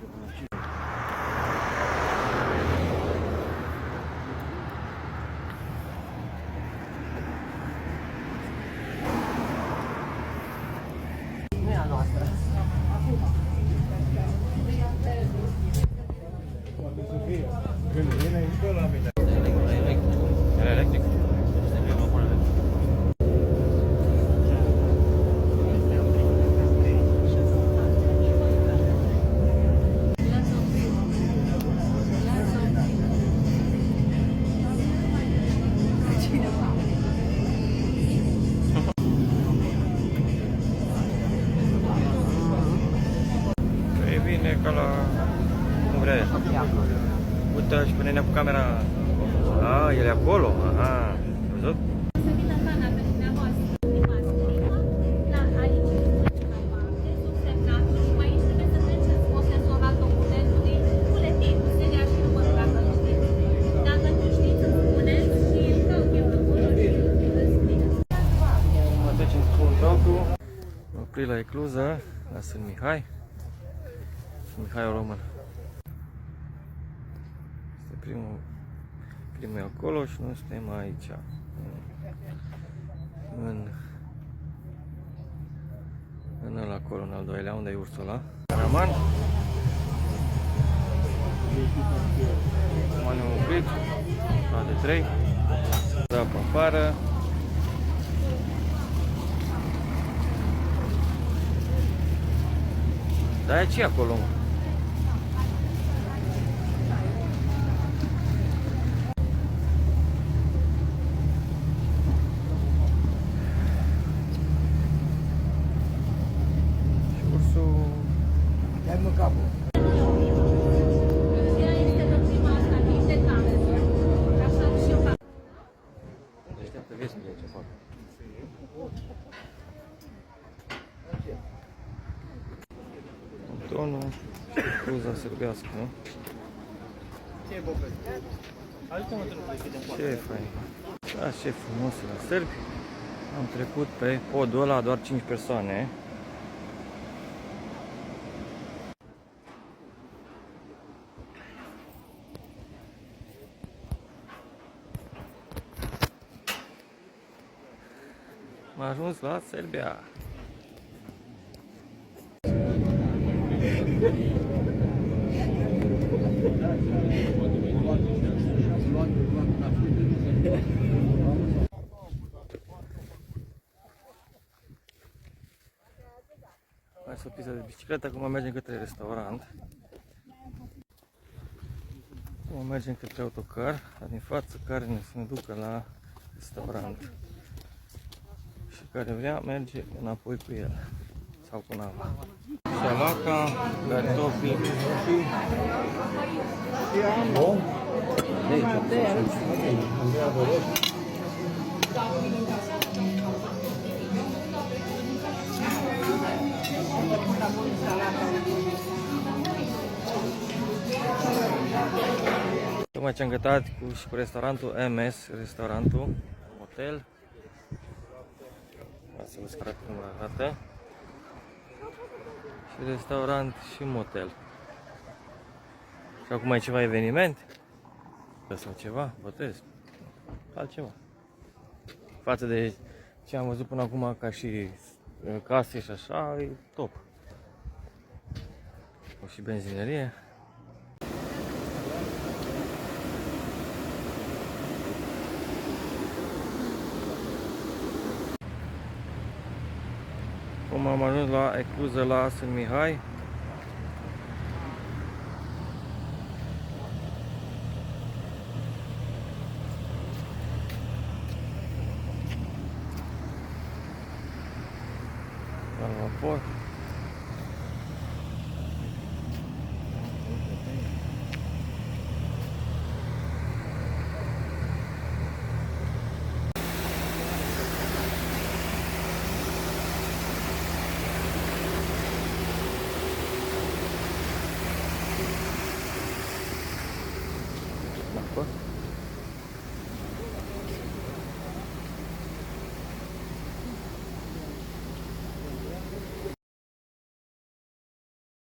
Nu e a noastră. Poate să fie. Când vine încă la mine. Electric. E bine ca la... cum vrea el. Uite și pune-ne cu camera. A, el e acolo. Aha, văzut? Să vină cana pe dumneavoastră. La aici, la parte, subsemnatul și mai aici trebuie să treceți posesorat documentului, buletinul, seria și numărul dacă nu știți. Dacă nu știți, îmi spuneți și îl caut eu acolo și îl scrieți. Mă trecem cu controlul. Opri la Ecluză, la Sfânt Mihai. Sfânt Mihaiul Român. Este primul e acolo și noi suntem aici. În ăla acolo, în al doilea, unde e ursul ăla. Caraman. M-am oprit. De 3. Da pe afară. Dar e ce acolo? Și ursul... Dai mă capul. Ea este de prima asta, mic de cameră. Așa și eu fac. Așteaptă, vezi ce fac. Tonul și cruza sârbească. Ce e fain. Da, ce frumos la sârbi. Am trecut pe podul ăla doar 5 persoane. Am ajuns la Serbia. Mai să o pistă de bicicletă, acum mergem către restaurant. Acum mergem către autocar, din față care ne ducă la restaurant. Și care vrea merge înapoi cu el sau cu nava. Salata, cartofi și... Bun? Tocmai ce am gătat și cu restaurantul MS, restaurantul, hotel. Să vă arăt cum arată. Și restaurant și motel. Și acum ai ceva eveniment? Sau ceva? Botez? Altceva. Față de ce am văzut până acum ca și case și așa, e top. O și benzinerie. Cum am ajuns la Ecluză la Sfânt Mihai. La vapor.